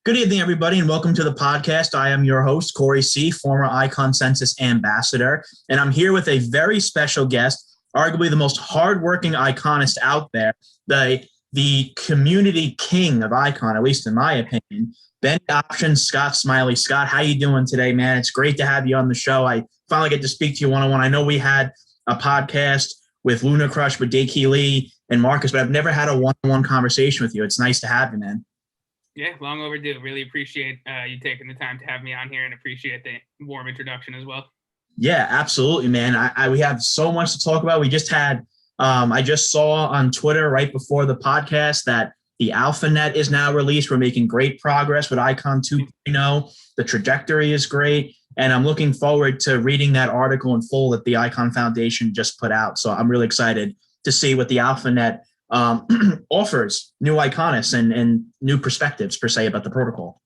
Good evening, everybody, and welcome to the podcast. I am your host, Corey C., former iConsensus ambassador, and I'm here with a very special guest, arguably the most hardworking iconist out there, the community king of icon, at least in my opinion, Ben Options, Scott Smiley. Scott, how you doing today, man? It's great to have you on the show. I finally get to speak to you one-on-one. I know we had a podcast with Luna Crush, with Dake Lee and Marcus, but I've never had a one-on-one conversation with you. It's nice to have you, man. Yeah, long overdue. Really appreciate you taking the time to have me on here and appreciate the warm introduction as well. Yeah, absolutely, man. We have so much to talk about. We just had, I just saw on Twitter right before the podcast that the AlphaNet is now released. We're making great progress with Icon 2.0. The trajectory is great. And I'm looking forward to reading that article in full that the Icon Foundation just put out. So I'm really excited to see what the AlphaNet offers new iconists and new perspectives per se about the protocol.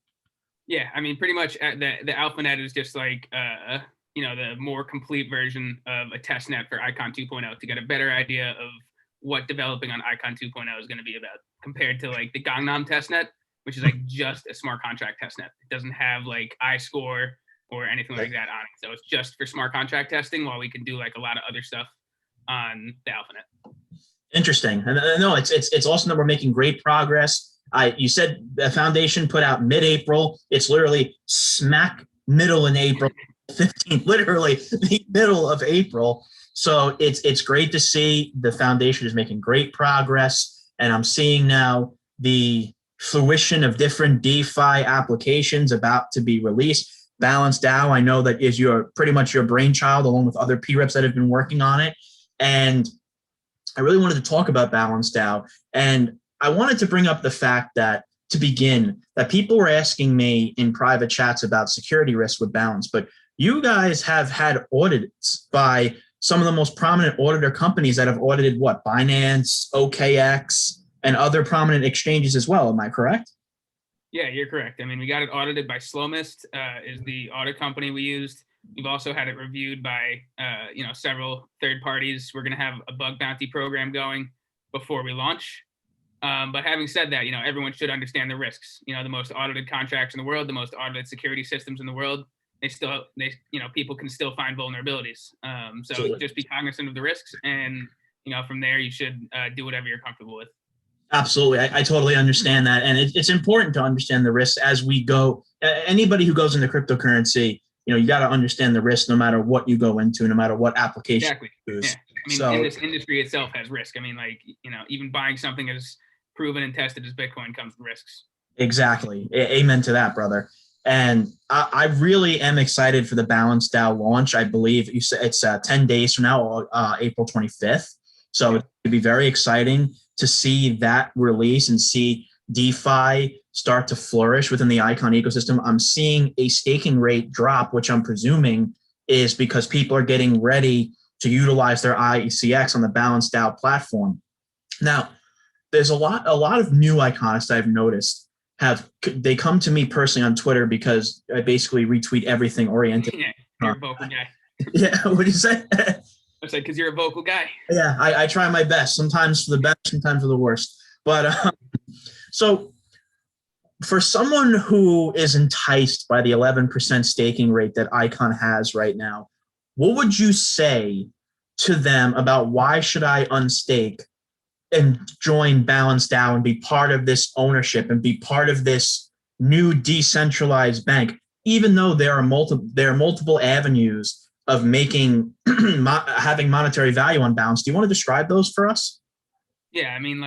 Yeah, I mean, pretty much the AlphaNet is just like the more complete version of a testnet for Icon 2.0 to get a better idea of what developing on Icon 2.0 is going to be about, compared to like the Gangnam testnet, which is like just a smart contract testnet. It doesn't have like iScore or anything like that on it. So it's just for smart contract testing, while we can do like a lot of other stuff on the AlphaNet. Interesting. And no, it's awesome that we're making great progress. You said the foundation put out mid-April. It's literally smack middle in April 15th, literally the middle of April. So it's great to see the foundation is making great progress. And I'm seeing now the fruition of different DeFi applications about to be released. BalancedDAO, I know that is pretty much your brainchild, along with other P-reps that have been working on it. And I really wanted to talk about BalancedDAO, and I wanted to bring up the fact that, to begin, that people were asking me in private chats about security risk with Balance, but you guys have had audits by some of the most prominent auditor companies that have audited what? Binance, OKX, and other prominent exchanges as well. Am I correct? Yeah, you're correct. I mean, we got it audited by Slowmist, is the audit company we used. We've also had it reviewed by, several third parties. We're going to have a bug bounty program going before we launch. But having said that, everyone should understand the risks. The most audited contracts in the world, the most audited security systems in the world, people can still find vulnerabilities. So just be cognizant of the risks, and from there you should do whatever you're comfortable with. Absolutely. I totally understand that. And it's important to understand the risks as we go. Anybody who goes into cryptocurrency, you got to understand the risk no matter what you go into, no matter what application. Exactly. You use. Yeah. I mean, this industry itself has risk. I mean, even buying something as proven and tested as Bitcoin comes with risks. Exactly. Amen to that, brother. And I really am excited for the BalancedDAO launch. I believe you said it's 10 days from now, April 25th. So it's going to be very exciting to see that release and see DeFi start to flourish within the Icon ecosystem. I'm seeing a staking rate drop, which I'm presuming is because people are getting ready to utilize their ICX on the BalancedDAO platform. Now, there's a lot of new iconists I've noticed they come to me personally on Twitter because I basically retweet everything oriented. Yeah, you're a vocal guy. Yeah, what do you say? I said, because you're a vocal guy. Yeah, I try my best, sometimes for the best, sometimes for the worst. But so for someone who is enticed by the 11% staking rate that Icon has right now, what would you say to them about why should I unstake and join BalancedDAO and be part of this ownership and be part of this new decentralized bank, even though there are multiple avenues of making having monetary value on Balance? Do you want to describe those for us? Yeah, I mean,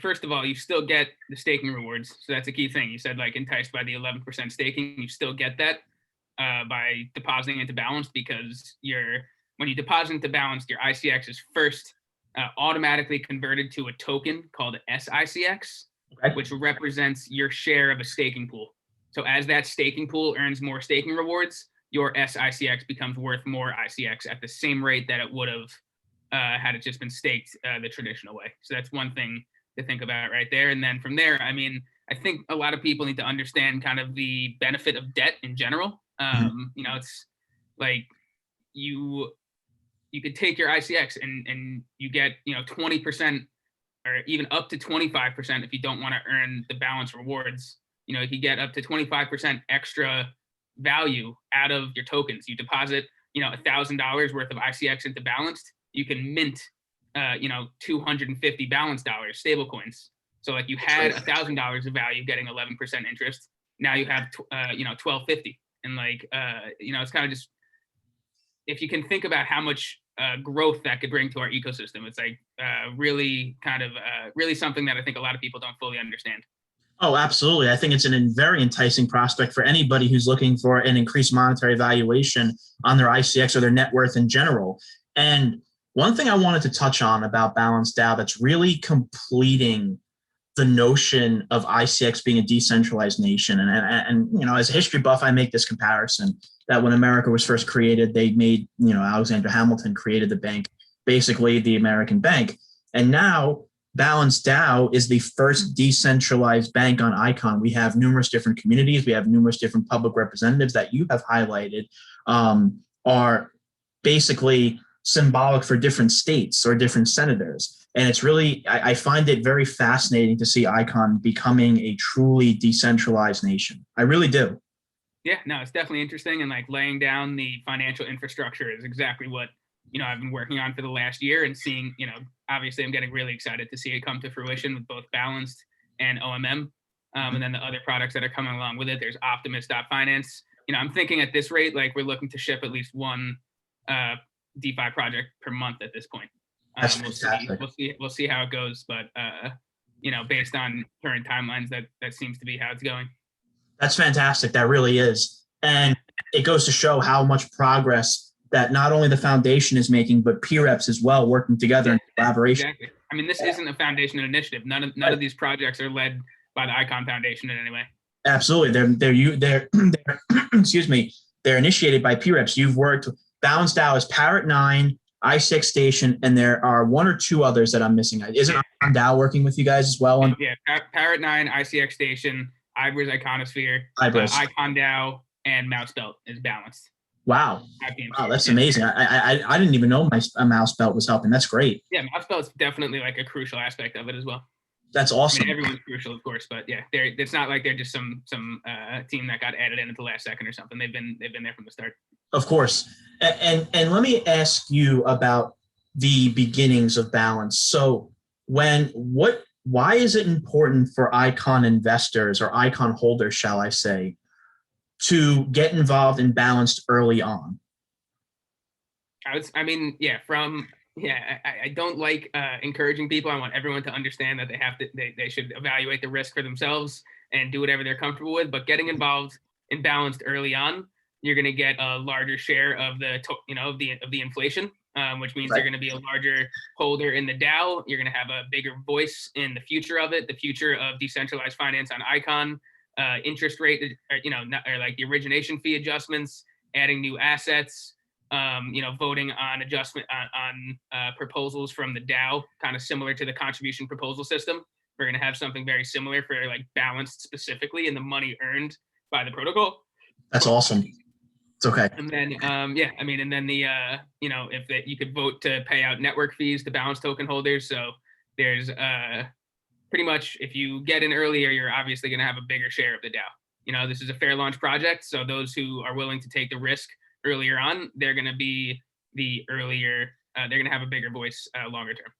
first of all, you still get the staking rewards. So that's a key thing. You said enticed by the 11% staking. You still get that by depositing into Balance, because when you deposit into Balance, your ICX is first automatically converted to a token called SICX, which represents your share of a staking pool. So as that staking pool earns more staking rewards, your SICX becomes worth more ICX at the same rate that it would have had it just been staked the traditional way. So that's one thing to think about right there. And then from there, I mean, I think a lot of people need to understand kind of the benefit of debt in general. It's like you could take your ICX and you get 20% or even up to 25% if you don't want to earn the Balance rewards You know, you could get up to 25% extra value out of your tokens. You deposit, you know, $1,000 worth of ICX into Balanced, you can mint, you know, 250 Balanced dollars, stable coins. So like you had $1,000 of value getting 11% interest. Now you have, you know, 1250. And like, you know, it's kind of just, if you can think about how much growth that could bring to our ecosystem, it's like really kind of really something that I think a lot of people don't fully understand. Oh, absolutely. I think it's a very enticing prospect for anybody who's looking for an increased monetary valuation on their ICX or their net worth in general. And one thing I wanted to touch on about BalancedDAO that's really completing the notion of ICX being a decentralized nation. And you know, as a history buff, I make this comparison that when America was first created, they made, you know, Alexander Hamilton created the bank, basically the American bank. And now BalancedDAO is the first decentralized bank on Icon. We have numerous different communities. We have numerous different public representatives that you have highlighted are basically symbolic for different states or different senators. And it's really, I find it very fascinating to see Icon becoming a truly decentralized nation. I really do. Yeah, no, it's definitely interesting. And like laying down the financial infrastructure is exactly what, you know, I've been working on for the last year, and seeing, you know, obviously I'm getting really excited to see it come to fruition with both Balanced and OMM. And then the other products that are coming along with it. There's Optimus.finance. You know, I'm thinking at this rate, like we're looking to ship at least one DeFi project per month at this point. That's fantastic. We'll see how it goes, but you know, based on current timelines, that seems to be how it's going. That's fantastic. That really is. And it goes to show how much progress that not only the foundation is making, but peer reps as well, working together in collaboration. Exactly. I mean, this isn't a foundation initiative. None of these projects are led by the Icon Foundation in any way. Absolutely. They're excuse me, they're initiated by peer reps. You've worked with BalancedDAO as Parrot 9, ICX Station, and there are one or two others that I'm missing. Isn't DAO working with you guys as well? Yeah, Parrot 9, ICX Station, Ibris Iconosphere, Icon DAO, and Mouse Belt is Balanced. Wow, that's amazing. I didn't even know my Mouse Belt was helping. That's great. Yeah, Mouse Belt is definitely like a crucial aspect of it as well. That's awesome. I mean, everyone's crucial, of course, but yeah, it's not like they're just some team that got added in at the last second or something. They've been there from the start. Of course. And let me ask you about the beginnings of Balance. So why is it important for Icon investors or Icon holders, shall I say, to get involved in Balanced early on? I don't like encouraging people. I want everyone to understand that they should evaluate the risk for themselves and do whatever they're comfortable with. But getting involved in Balanced early on, you're going to get a larger share of the inflation, which means you're going to be a larger holder in the DAO. You're going to have a bigger voice in the future of it, the future of decentralized finance on Icon, interest rate, or like the origination fee adjustments, adding new assets, voting on adjustment on proposals from the DAO, kind of similar to the contribution proposal system. We're going to have something very similar for like Balanced specifically, and the money earned by the protocol. That's awesome. It's okay. And then, and then if you could vote to pay out network fees to Balanced token holders. So there's pretty much, if you get in earlier, you're obviously going to have a bigger share of the DAO. This is a fair launch project. So those who are willing to take the risk earlier on, they're going to be they're going to have a bigger voice longer term.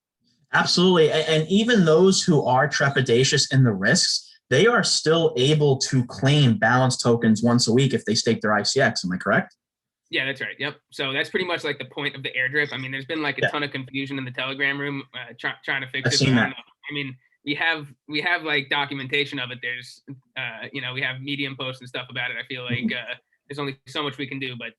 Absolutely. And even those who are trepidatious in the risks, they are still able to claim Balanced tokens once a week if they stake their ICX. Am I correct? Yeah, that's right. Yep. So that's pretty much like the point of the airdrip. I mean, there's been like a ton of confusion in the Telegram room trying to fix it. I mean, we have like documentation of it. There's, we have Medium posts and stuff about it. I feel like there's only so much we can do, but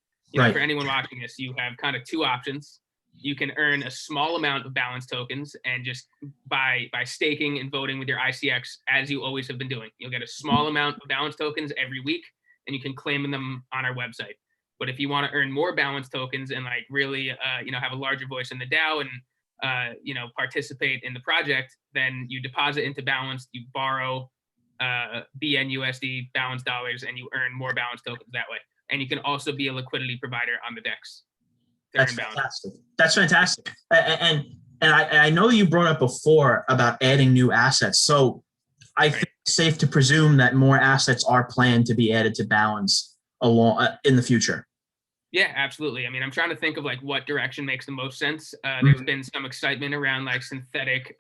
for anyone watching this, you have kind of two options. You can earn a small amount of Balanced tokens, and just by staking and voting with your ICX, as you always have been doing, you'll get a small amount of Balanced tokens every week, and you can claim them on our website. But if you want to earn more Balanced tokens and like really, have a larger voice in the DAO and, participate in the project, then you deposit into Balanced, you borrow BNUSD Balanced dollars, and you earn more Balanced tokens that way. And you can also be a liquidity provider on the DEX. That's fantastic. That's fantastic. And I know you brought up before about adding new assets. So I think safe to presume that more assets are planned to be added to balance along in the future. Yeah, absolutely. I mean, I'm trying to think of like what direction makes the most sense. There's been some excitement around like synthetic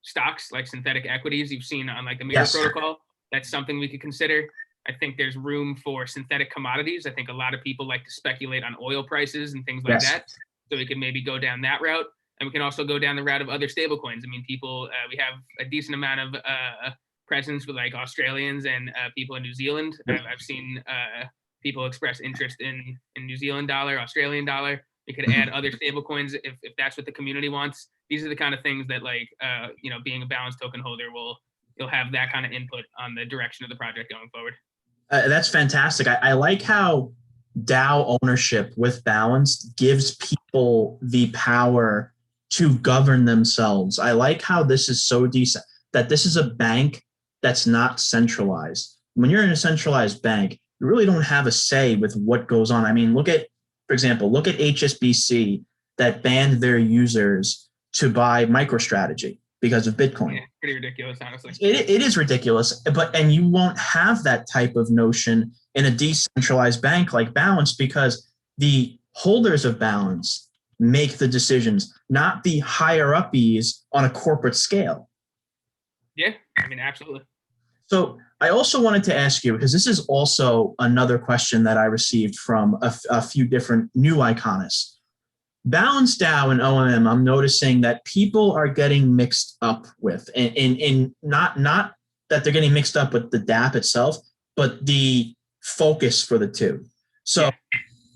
stocks, like synthetic equities you've seen on like the Mirror protocol. That's something we could consider. I think there's room for synthetic commodities. I think a lot of people like to speculate on oil prices and things like that. So we could maybe go down that route. And we can also go down the route of other stable coins. I mean, people, we have a decent amount of presence with like Australians and people in New Zealand. I've seen people express interest in New Zealand dollar, Australian dollar. We could add other stable coins if that's what the community wants. These are the kind of things that like, being a balanced token holder you'll have that kind of input on the direction of the project going forward. That's fantastic. I like how DAO ownership with Balanced gives people the power to govern themselves. I like how this is so decent, that this is a bank that's not centralized. When you're in a centralized bank, you really don't have a say with what goes on. I mean, for example, look at HSBC that banned their users to buy MicroStrategy because of Bitcoin. Yeah, pretty ridiculous, honestly. It is ridiculous, and you won't have that type of notion in a decentralized bank like Balance, because the holders of Balance make the decisions, not the higher uppies on a corporate scale. Yeah, I mean, absolutely. So I also wanted to ask you, because this is also another question that I received from a few different new iconists. BalancedDAO and OMM, I'm noticing that people are getting mixed up with, and not that they're getting mixed up with the DApp itself, but the focus for the two. So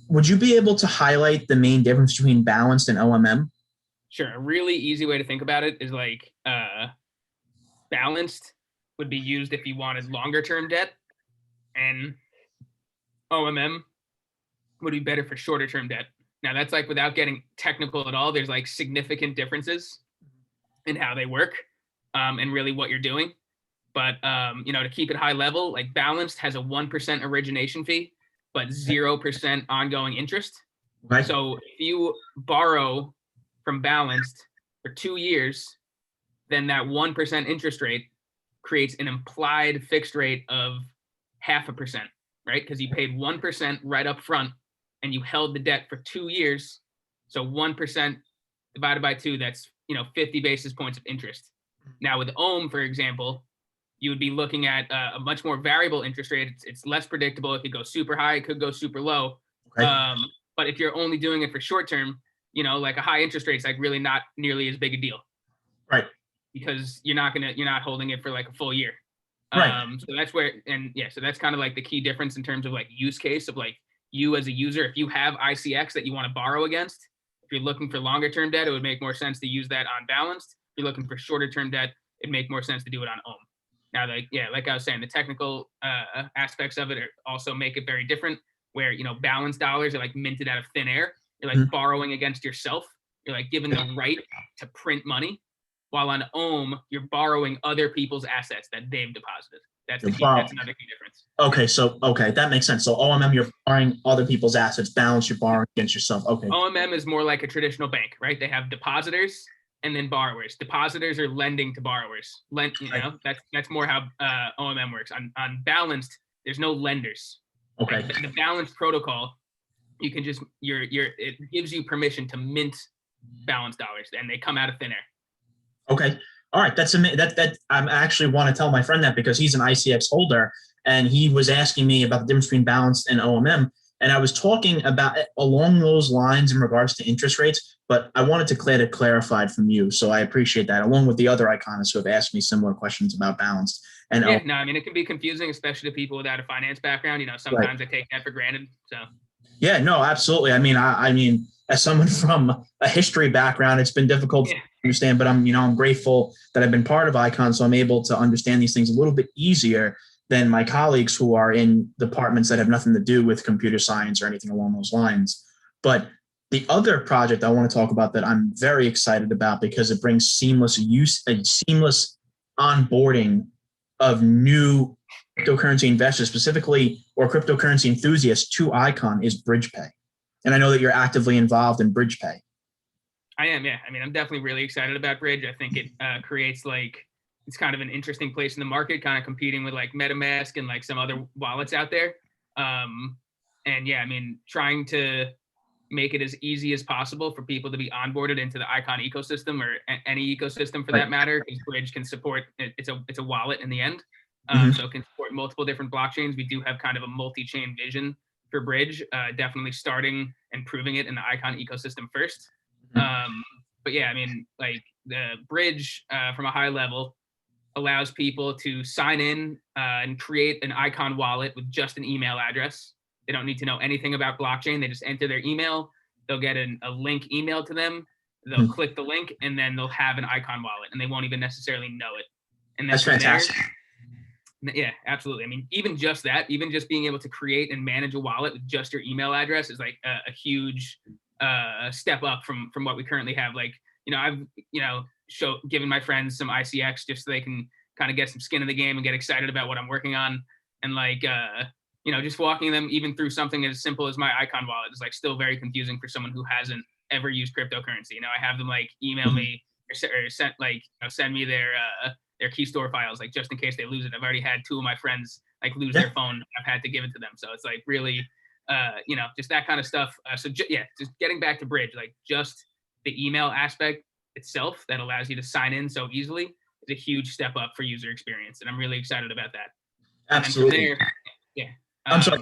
would you be able to highlight the main difference between Balanced and OMM? Sure. A really easy way to think about it is like Balanced would be used if you wanted longer term debt, and OMM would be better for shorter term debt. Now that's like, without getting technical at all, there's like significant differences in how they work and really what you're doing. But, to keep it high level, like Balanced has a 1% origination fee, but 0% ongoing interest. Right. So if you borrow from Balanced for 2 years, then that 1% interest rate creates an implied fixed rate of 0.5%, right? Because you paid 1% right up front and you held the debt for 2 years. So 1% divided by 2, that's 50 basis points of interest. Now with OM, for example, you would be looking at a much more variable interest rate. It's less predictable. It could go super high, it could go super low. Okay. But if you're only doing it for short term, like a high interest rate is like really not nearly as big a deal. Right. Because you're not holding it for like a full year. Right. So that's where, so that's kind of like the key difference in terms of like use case of like you as a user. If you have ICX that you want to borrow against, if you're looking for longer term debt, it would make more sense to use that on Balanced. If you're looking for shorter term debt, it'd make more sense to do it on OM. Now, like I was saying, the technical aspects of it also make it very different, where, Balanced dollars are like minted out of thin air. You're like borrowing against yourself. You're like given the right to print money, while on OM, you're borrowing other people's assets that they've deposited. That's the key. That's another key difference. Okay, that makes sense. So OMM, you're borrowing other people's assets. Balance, you're borrowing against yourself. Okay. OMM is more like a traditional bank, right? They have depositors and then borrowers. Depositors are lending to borrowers. That's more how OMM works. On Balanced, there's no lenders. Okay. Like the Balanced protocol, you can just it gives you permission to mint Balanced dollars, and they come out of thin air. Okay. All right. That I actually want to tell my friend that, because he's an ICX holder and he was asking me about the difference between Balanced and OMM. And I was talking about it along those lines in regards to interest rates, but I wanted to get it clarified from you. So I appreciate that, along with the other iconists who have asked me similar questions about Balanced. And it can be confusing, especially to people without a finance background. Sometimes I take that for granted. So. Yeah, no, absolutely. I mean, as someone from a history background, it's been difficult to understand, but I'm grateful that I've been part of Icon, so I'm able to understand these things a little bit easier than my colleagues who are in departments that have nothing to do with computer science or anything along those lines. But the other project I want to talk about that I'm very excited about, because it brings seamless use and seamless onboarding of new cryptocurrency investors, specifically, or cryptocurrency enthusiasts, to Icon, is BridgePay. And I know that you're actively involved in BridgePay. I am, yeah. I mean, I'm definitely really excited about Bridge. I think it creates like, it's kind of an interesting place in the market, kind of competing with like MetaMask and like some other wallets out there. And yeah, I mean, trying to make it as easy as possible for people to be onboarded into the Icon ecosystem, or any ecosystem for that matter, because Bridge can support, it's a wallet in the end. So it can support multiple different blockchains. We do have kind of a multi-chain vision for Bridge, definitely starting and proving it in the Icon ecosystem first. But yeah, I mean, like the Bridge from a high level allows people to sign in and create an Icon wallet with just an email address. They don't need to know anything about blockchain. They just enter their email. They'll get a link emailed to them. They'll click the link, and then they'll have an Icon wallet, and they won't even necessarily know it. And that's fantastic. Yeah, absolutely. I mean, even just that, even just being able to create and manage a wallet with just your email address is like a huge step up from what we currently have. Like, I've given my friends some ICX just so they can kind of get some skin in the game and get excited about what I'm working on, and like just walking them even through something as simple as my Icon wallet is like still very confusing for someone who hasn't ever used cryptocurrency. I have them like email me or send me their key store files, like just in case they lose it. I've already had 2 of my friends like lose their phone. I've had to give it to them. So it's like really, just that kind of stuff. So just getting back to Bridge, like just the email aspect itself that allows you to sign in so easily is a huge step up for user experience. And I'm really excited about that. Absolutely. I'm sorry.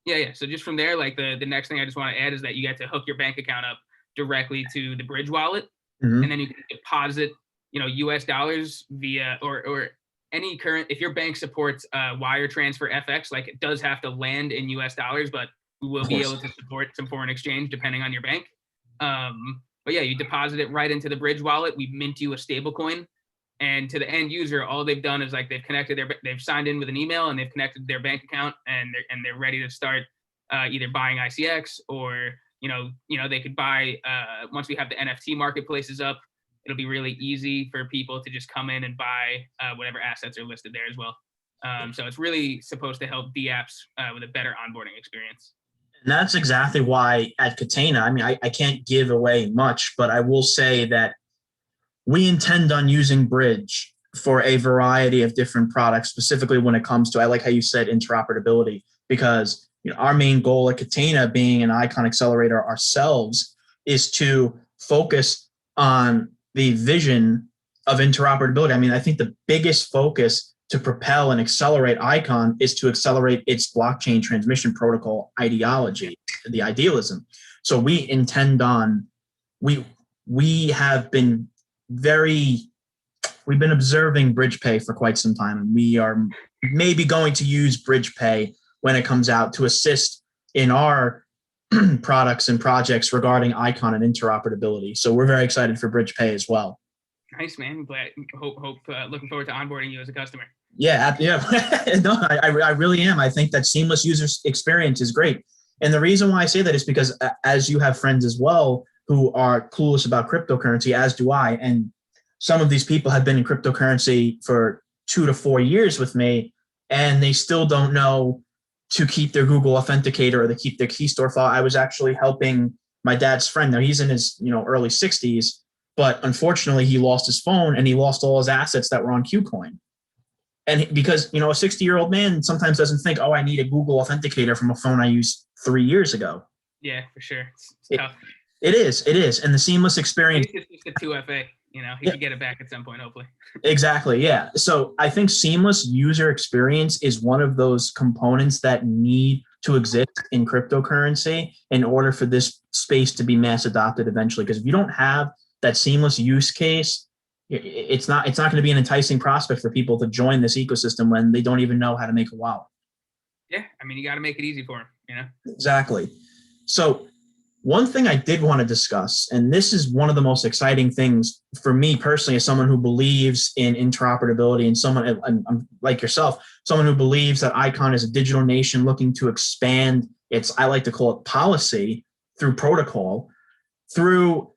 Yeah. So just from there, like the next thing I just want to add is that you get to hook your bank account up directly to the Bridge wallet, and then you can deposit, US dollars via or any current. If your bank supports wire transfer FX, like it does have to land in US dollars, but we will be able to support some foreign exchange depending on your bank. But yeah, you deposit it right into the Bridge wallet. We mint you a stable coin. And to the end user, all they've done is like they've signed in with an email and they've connected their bank account, and they're ready to start either buying ICX or they could buy once we have the NFT marketplaces up. It'll be really easy for people to just come in and buy whatever assets are listed there as well. So it's really supposed to help DApps with a better onboarding experience. And that's exactly why at Catena, I mean, I can't give away much, but I will say that we intend on using Bridge for a variety of different products, specifically when it comes to, I like how you said interoperability, because our main goal at Catena, being an Icon accelerator ourselves, is to focus on the vision of interoperability. I mean, I think the biggest focus to propel and accelerate Icon is to accelerate its blockchain transmission protocol ideology, the idealism. So we intend on, we have been we've been observing BridgePay for quite some time, and we are maybe going to use BridgePay when it comes out to assist in our products and projects regarding Icon and interoperability. So we're very excited for BridgePay as well. Nice, man. Glad, looking forward to onboarding you as a customer. Yeah. No, I really am. I think that seamless user experience is great. And the reason why I say that is because as you have friends as well who are clueless about cryptocurrency, as do I, and some of these people have been in cryptocurrency for 2 to 4 years with me, and they still don't know to keep their Google Authenticator or to keep their key store file. I was actually helping my dad's friend. Now he's in his early 60s, but unfortunately he lost his phone and he lost all his assets that were on KuCoin. And because a 60-year-old man sometimes doesn't think, oh, I need a Google Authenticator from a phone I used 3 years ago. Yeah, for sure. It's tough. It is. And the seamless experience. It's just a 2FA, he could get it back at some point, hopefully. Exactly. Yeah. So I think seamless user experience is one of those components that need to exist in cryptocurrency in order for this space to be mass adopted eventually. Because if you don't have that seamless use case, it's not going to be an enticing prospect for people to join this ecosystem when they don't even know how to make a wallet. Yeah. I mean, you got to make it easy for them, Exactly. So one thing I did want to discuss, and this is one of the most exciting things for me personally, as someone who believes in interoperability and someone like yourself, someone who believes that Icon is a digital nation looking to expand its, I like to call it policy through protocol, through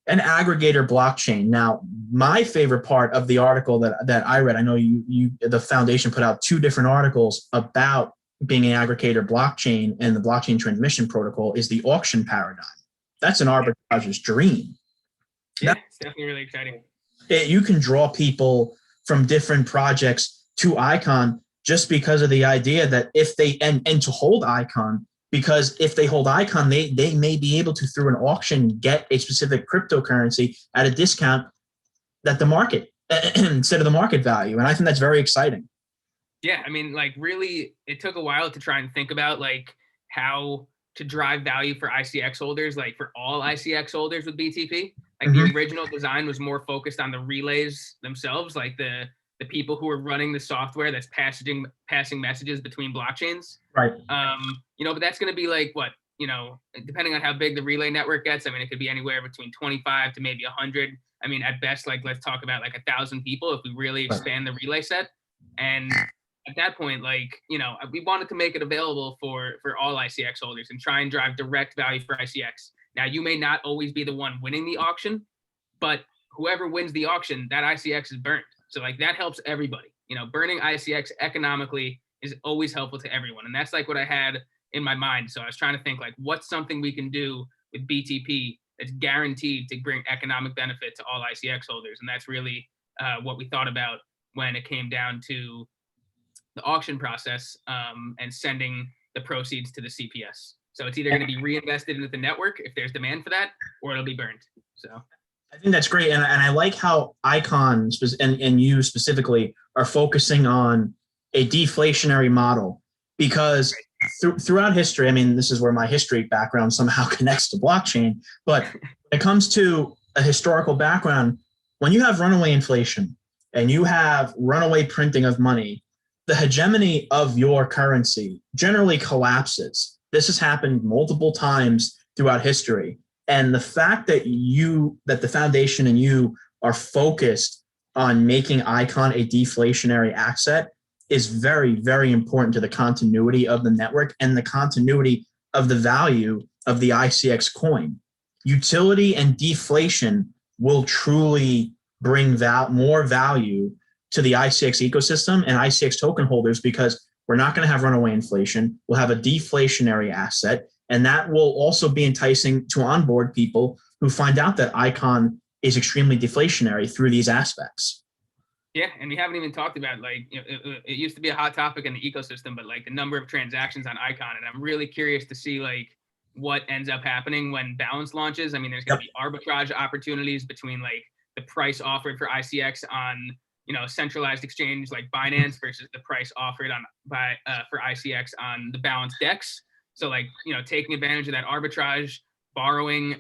an aggregator blockchain. Now, my favorite part of the article that I read, I know you the foundation put out 2 different articles about being an aggregator blockchain and the blockchain transmission protocol, is the auction paradigm. That's an arbitrage's dream. Yeah, it's definitely really exciting. You can draw people from different projects to Icon, just because of the idea that if they, and to hold Icon, because if they hold Icon, they may be able to, through an auction, get a specific cryptocurrency at a discount that the market, instead of the market value. And I think that's very exciting. Yeah, I mean, like, really, it took a while to try and think about like how to drive value for ICX holders, like for all ICX holders with BTP. Like the original design was more focused on the relays themselves, like the people who are running the software that's passing messages between blockchains. Right. But that's going to be like what, depending on how big the relay network gets. I mean, it could be anywhere between 25 to maybe 100. I mean, at best, like, let's talk about like 1,000 people if we really expand the relay set. And at that point, like, we wanted to make it available for all ICX holders and try and drive direct value for ICX. Now, you may not always be the one winning the auction, but whoever wins the auction, that ICX is burned. So like that helps everybody. Burning ICX economically is always helpful to everyone. And that's like what I had in my mind. So I was trying to think like, what's something we can do with BTP that's guaranteed to bring economic benefit to all ICX holders. And that's really what we thought about when it came down to the auction process and sending the proceeds to the CPS. So it's either going to be reinvested into the network if there's demand for that, or it'll be burned. So I think that's great. And I like how Icon and you specifically are focusing on a deflationary model, because throughout history, I mean, this is where my history background somehow connects to blockchain, but when it comes to a historical background, when you have runaway inflation and you have runaway printing of money, the hegemony of your currency generally collapses. This has happened multiple times throughout history. And the fact that the foundation and you are focused on making Icon a deflationary asset is very, very important to the continuity of the network and the continuity of the value of the ICX coin. Utility and deflation will truly bring more value to the ICX ecosystem and ICX token holders, because we're not going to have runaway inflation. We'll have a deflationary asset. And that will also be enticing to onboard people who find out that Icon is extremely deflationary through these aspects. Yeah, and we haven't even talked about, like, it used to be a hot topic in the ecosystem, but like the number of transactions on Icon. And I'm really curious to see like what ends up happening when Balance launches. I mean, there's going to be arbitrage opportunities between like the price offered for ICX on, a centralized exchange like Binance versus the price offered for ICX on the Balance DEX. So like, taking advantage of that arbitrage, borrowing,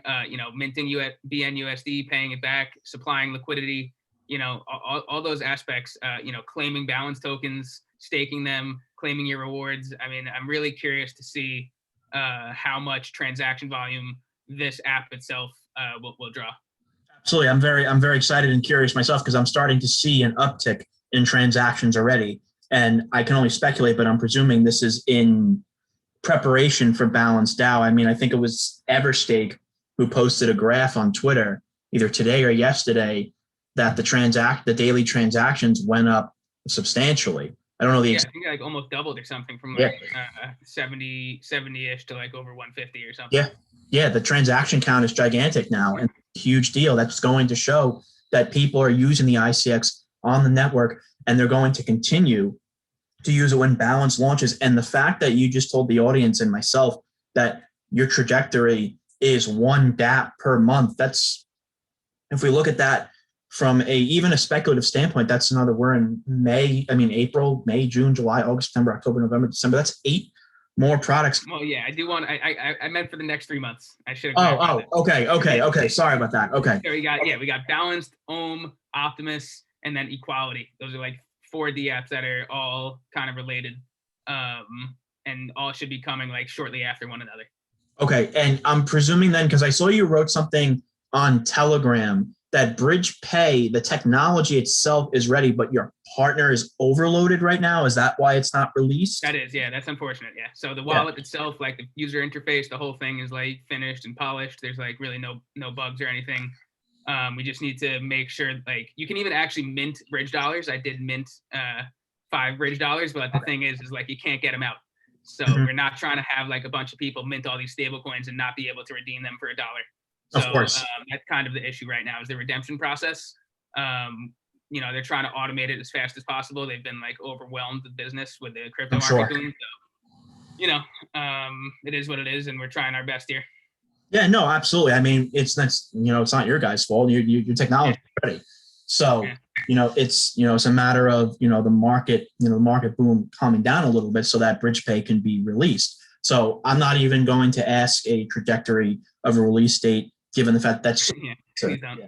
minting BNUSD, paying it back, supplying liquidity, all those aspects, claiming Balance tokens, staking them, claiming your rewards. I mean, I'm really curious to see how much transaction volume this app itself will draw. Absolutely. I'm very excited and curious myself, because I'm starting to see an uptick in transactions already. And I can only speculate, but I'm presuming this is in preparation for BalancedDAO. I mean, I think it was Everstake who posted a graph on Twitter either today or yesterday that the daily transactions went up substantially. I don't know the I think like almost doubled or something from like 70-ish to like over 150 or something. Yeah, the transaction count is gigantic now, and huge deal. That's going to show that people are using the ICX on the network, and they're going to continue to use it when Balance launches. And the fact that you just told the audience and myself that your trajectory is 1 DApp per month, that's, if we look at that from even a speculative standpoint, that's another, we're in April, May, June, July, August, September, October, November, December. That's 8 more products. Well, yeah, I do want, I meant for the next 3 months. I should have. Okay. Sorry about that. Okay. So we got Balanced, OMM, Optimus, and then Equality. Those are like 4 DApps that are all kind of related, and all should be coming like shortly after one another. Okay, and I'm presuming then, because I saw you wrote something on Telegram, that Bridge Pay, the technology itself is ready, but your partner is overloaded right now. Is that why it's not released? That is, yeah, that's unfortunate. Yeah. So the wallet itself, like the user interface, the whole thing is like finished and polished. There's like really no bugs or anything. We just need to make sure, like, you can even actually mint bridge dollars. I did mint 5 bridge dollars, but the thing is like you can't get them out. So we're not trying to have like a bunch of people mint all these stable coins and not be able to redeem them for $1. So of course. that's kind of the issue right now, is the redemption process. they're trying to automate it as fast as possible. They've been like overwhelmed with business with the crypto I'm market sure. boom. So, it is what it is, and we're trying our best here. Yeah, no, absolutely. I mean, it's not your guys' fault. Your technology is ready. So, it's a matter of, the market boom calming down a little bit so that bridge pay can be released. So I'm not even going to ask a trajectory of a release date, given the fact that's please don't.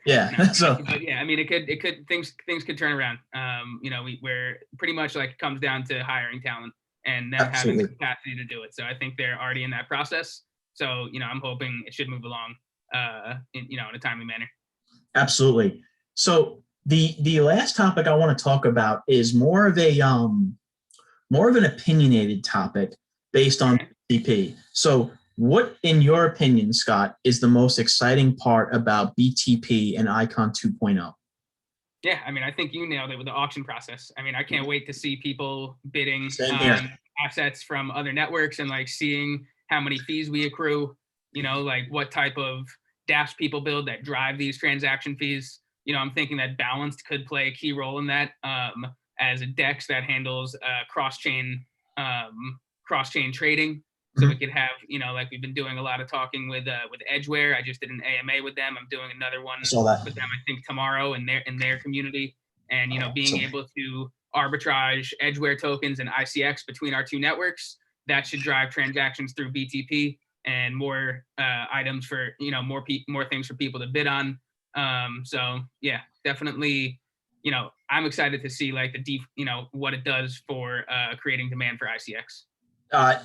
Yeah. No, So but yeah, I mean, it could things could turn around. We're pretty much like it comes down to hiring talent and them having the capacity to do it. So I think they're already in that process. So, I'm hoping it should move along, in a timely manner. Absolutely. So the last topic I want to talk about is more of an opinionated topic based on BTP. So what, in your opinion, Scott, is the most exciting part about BTP and Icon 2.0? Yeah, I mean, I think you nailed it with the auction process. I mean, I can't wait to see people bidding assets from other networks and like seeing how many fees we accrue, like what type of dApps people build that drive these transaction fees. I'm thinking that Balanced could play a key role in that, as a DEX that handles cross-chain trading. So we could have, like we've been doing a lot of talking with Edgeware. I just did an AMA with them. I'm doing another one with them, I think, tomorrow in their community. And, being able to arbitrage Edgeware tokens and ICX between our two networks, that should drive transactions through BTP and more items for, more things for people to bid on. So yeah, definitely, I'm excited to see like what it does for creating demand for ICX.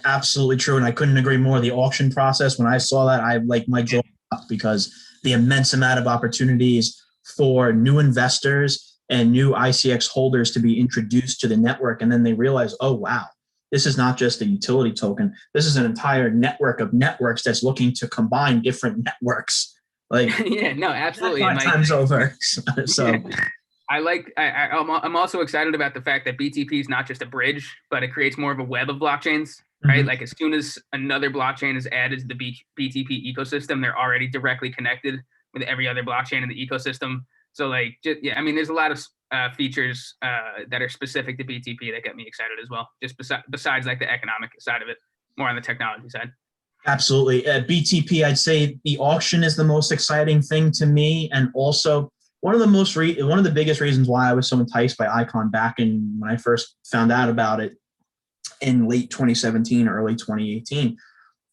Absolutely true. And I couldn't agree more. The auction process, when I saw that, I like my jaw dropped because the immense amount of opportunities for new investors and new ICX holders to be introduced to the network. And then they realize, oh, wow, this is not just a utility token. This is an entire network of networks that's looking to combine different networks. Like, yeah, no, absolutely. 5 times over. So I'm also excited about the fact that BTP is not just a bridge, but it creates more of a web of blockchains, right? Like as soon as another blockchain is added to the BTP ecosystem, they're already directly connected with every other blockchain in the ecosystem. So like, I mean, there's a lot of features that are specific to BTP that get me excited as well, just besides like the economic side of it, more on the technology side. Absolutely. BTP, I'd say the auction is the most exciting thing to me. And also one of the biggest reasons why I was so enticed by Icon back when I first found out about it in late 2017, early 2018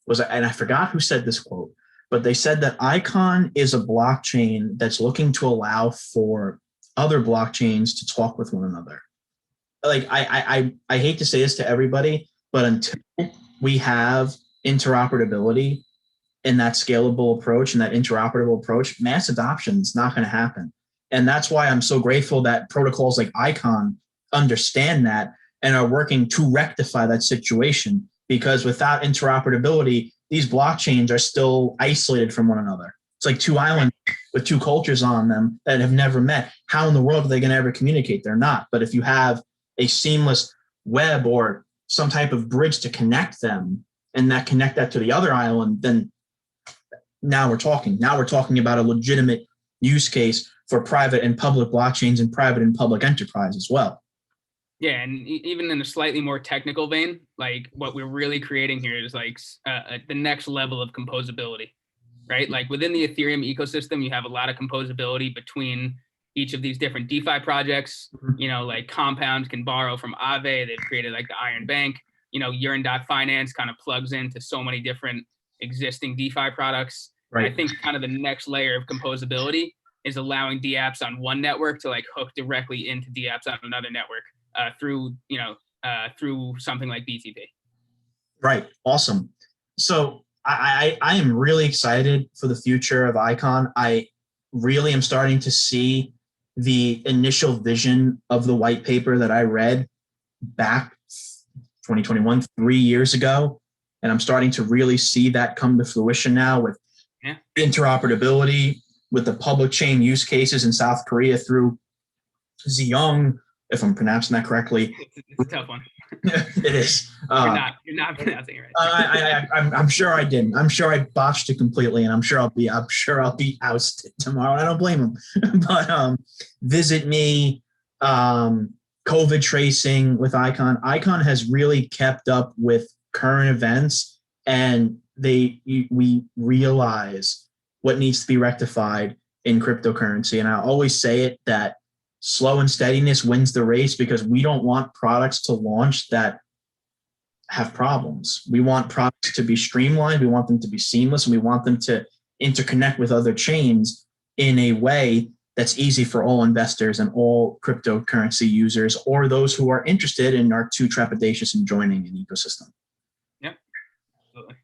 was, and I forgot who said this quote, but they said that Icon is a blockchain that's looking to allow for other blockchains to talk with one another. Like I hate to say this to everybody, but until we have interoperability in that scalable approach and that interoperable approach, mass adoption is not going to happen. And that's why I'm so grateful that protocols like Icon understand that and are working to rectify that situation, because without interoperability, these blockchains are still isolated from one another. It's like two islands with two cultures on them that have never met. How in the world are they going to ever communicate? They're not. But if you have a seamless web or some type of bridge to connect them and connect that to the other island, then now we're talking. Now we're talking about a legitimate use case for private and public blockchains and private and public enterprise as well. Yeah, and even in a slightly more technical vein, like what we're really creating here is like the next level of composability, right? Like within the Ethereum ecosystem, you have a lot of composability between each of these different DeFi projects. Like Compound can borrow from Aave. They've created like the Iron Bank. Urine.finance kind of plugs into so many different existing DeFi products. Right. I think kind of the next layer of composability is allowing dApps on one network to like hook directly into dApps on another network through something like BTP. Right. Awesome. So I am really excited for the future of Icon. I really am starting to see the initial vision of the white paper that I read back 2021, 3 years ago. And I'm starting to really see that come to fruition now with interoperability, with the public chain use cases in South Korea through Xeong, if I'm pronouncing that correctly. It's a tough one. It is. You're not pronouncing it right. I'm sure I didn't. I'm sure I botched it completely, and I'm sure I'll be ousted tomorrow. And I don't blame him. But visit me. COVID tracing with Icon. Icon has really kept up with current events, and we realize what needs to be rectified in cryptocurrency. And I always say it that slow and steadiness wins the race, because we don't want products to launch that have problems. We want products to be streamlined. We want them to be seamless, and we want them to interconnect with other chains in a way that's easy for all investors and all cryptocurrency users, or those who are interested and are too trepidatious in joining an ecosystem. Yep, absolutely.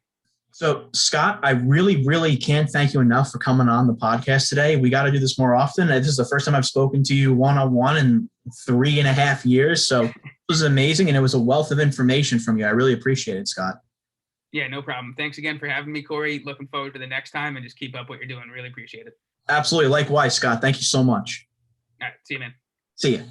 So, Scott, I really, really can't thank you enough for coming on the podcast today. We got to do this more often. This is the first time I've spoken to you one-on-one in 3.5 years. So it was amazing, and it was a wealth of information from you. I really appreciate it, Scott. Yeah, no problem. Thanks again for having me, Corey. Looking forward to the next time, and just keep up what you're doing. Really appreciate it. Absolutely. Likewise, Scott. Thank you so much. All right. See you, man. See you.